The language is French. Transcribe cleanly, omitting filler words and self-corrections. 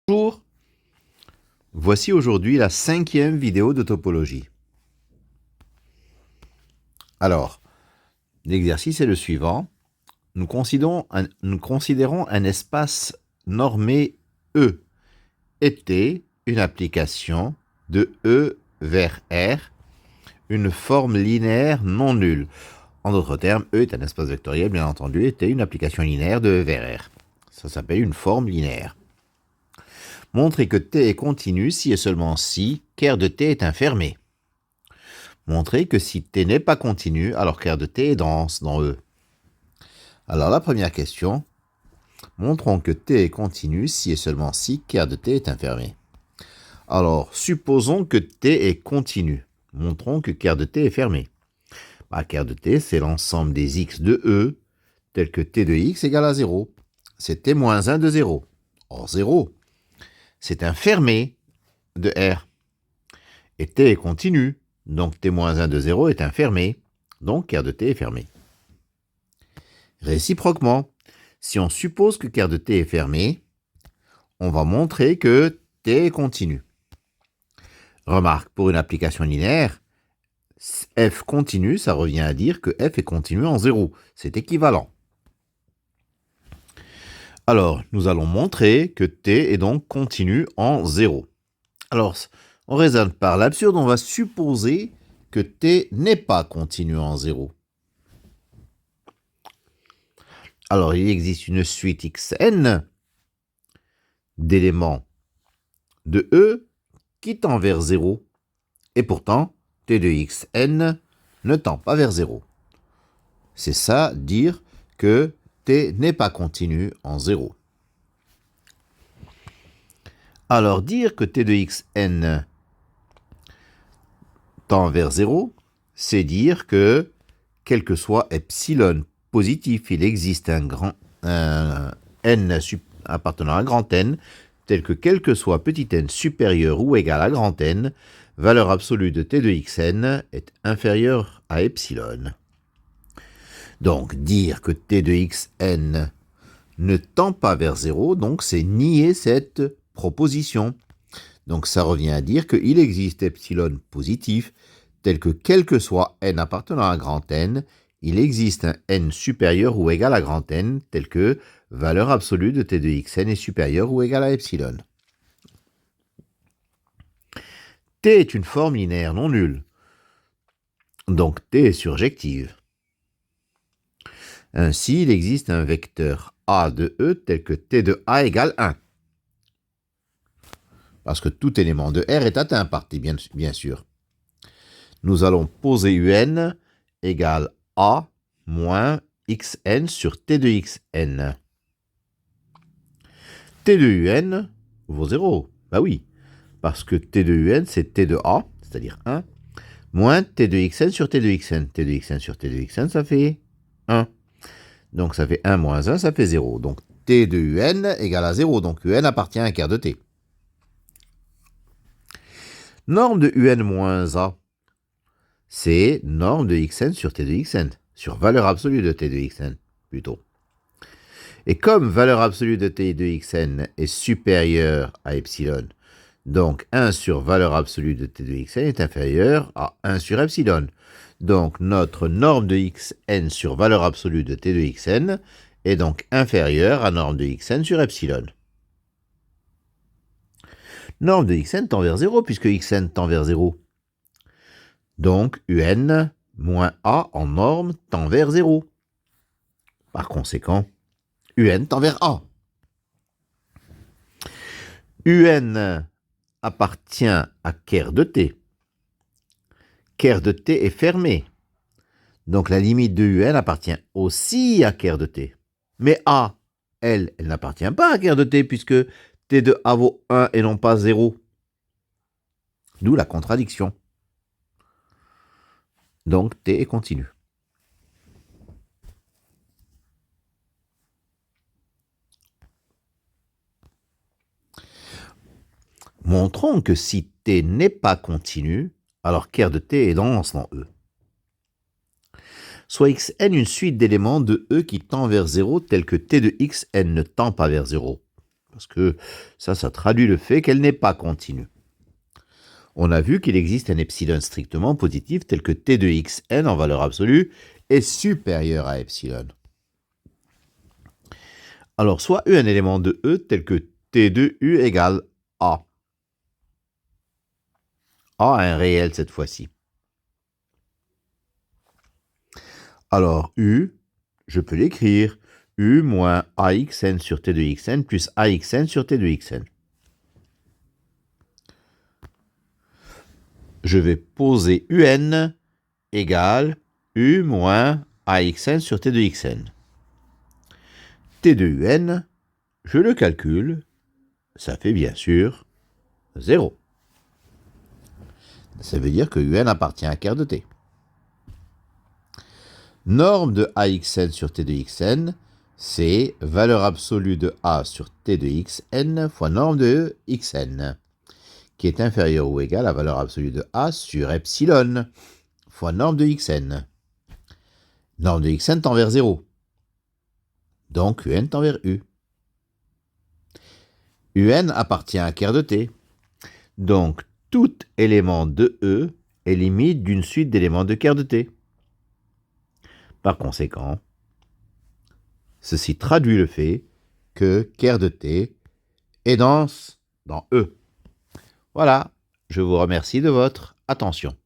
Bonjour, voici aujourd'hui la 5e vidéo de topologie. Alors, l'exercice est le suivant. Nous considérons un espace normé E et T, une application de E vers R, une forme linéaire non nulle. En d'autres termes, E est un espace vectoriel, bien entendu, et T une application linéaire de E vers R. Ça s'appelle une forme linéaire. Montrez que T est continu si et seulement si ker de T est infermé. Montrez que si T n'est pas continu, alors ker de T est dense dans E. Alors la première question, montrons que T est continu si et seulement si ker de T est infermé. Alors, supposons que T est continu. Montrons que ker de T est fermé. Ker de T, c'est l'ensemble des x de E, tel que T de x égale à 0. C'est T moins 1 de 0. Or, 0, c'est un fermé de R. Et T est continu, donc T moins 1 de 0 est un fermé, donc ker de T est fermé. Réciproquement, si on suppose que ker de T est fermé, on va montrer que T est continu. Remarque, pour une application linéaire, f continu, ça revient à dire que f est continu en 0. C'est équivalent. Alors, nous allons montrer que T est donc continu en 0. Alors, on raisonne par l'absurde, on va supposer que T n'est pas continu en 0. Alors, il existe une suite xn d'éléments de E qui tend vers 0. Et pourtant, T de xn ne tend pas vers 0. C'est ça, dire que T n'est pas continu en 0. Alors, dire que T de xn tend vers 0, c'est dire que, quel que soit epsilon positif, il existe un n appartenant à grand N, tel que quel que soit petit n supérieur ou égal à grand N, valeur absolue de T de xn est inférieure à epsilon. Donc, dire que T de xn ne tend pas vers 0, donc c'est nier cette proposition. Donc, ça revient à dire qu'il existe epsilon positif, tel que quel que soit n appartenant à grand N, il existe un n supérieur ou égal à grand N, tel que valeur absolue de T de xn est supérieure ou égale à epsilon. T est une forme linéaire non nulle. Donc T est surjective. Ainsi, il existe un vecteur A de E tel que T de A égale 1. Parce que tout élément de R est atteint par T, bien sûr. Nous allons poser UN égale A moins xn sur T de xn. T de UN vaut 0. Bah oui, parce que T de UN, c'est T de A, c'est-à-dire 1, moins T de xn sur T de xn. T de xn sur T de xn, ça fait 1. Donc ça fait 1 moins 1, ça fait 0. Donc T de UN égale à 0. Donc UN appartient à un quart de T. Norme de UN moins A, c'est norme de xn sur T de xn, sur valeur absolue de T de xn, plutôt. Et comme valeur absolue de T de xn est supérieure à epsilon, donc 1 sur valeur absolue de T de xn est inférieur à 1 sur epsilon. Donc notre norme de xn sur valeur absolue de T de xn est donc inférieure à norme de xn sur epsilon. Norme de xn tend vers 0 puisque xn tend vers 0. Donc un moins a en norme tend vers 0. Par conséquent, un tend vers a. Un appartient à ker de t. Ker de t est fermé. Donc la limite de un appartient aussi à ker de t. Mais a, elle n'appartient pas à ker de t puisque t de a vaut 1 et non pas 0. D'où la contradiction. Donc T est continu. Montrons que si T n'est pas continu, alors ker de T est dense dans E. Soit xn une suite d'éléments de E qui tend vers 0 tel que T de xn ne tend pas vers 0. parce que ça traduit le fait qu'elle n'est pas continue. On a vu qu'il existe un epsilon strictement positif tel que t de xn en valeur absolue est supérieur à epsilon. Alors, soit U un élément de E tel que t de U égale A. A un réel cette fois-ci. Alors, U, je peux l'écrire. U moins AXN sur T de XN plus AXN sur T de XN. Je vais poser UN égale U moins AXN sur T de XN. T de UN, je le calcule, ça fait bien sûr 0. Ça veut dire que UN appartient à quart de T. Norme de AXN sur T de XN, c'est valeur absolue de A sur T de XN fois norme de XN, qui est inférieure ou égale à valeur absolue de A sur epsilon fois norme de XN. Norme de XN tend vers 0. Donc UN tend vers U. UN appartient à quart de T. Donc tout élément de E est limite d'une suite d'éléments de quart de T. Par conséquent, ceci traduit le fait que quart de T est dense dans E. Voilà, je vous remercie de votre attention.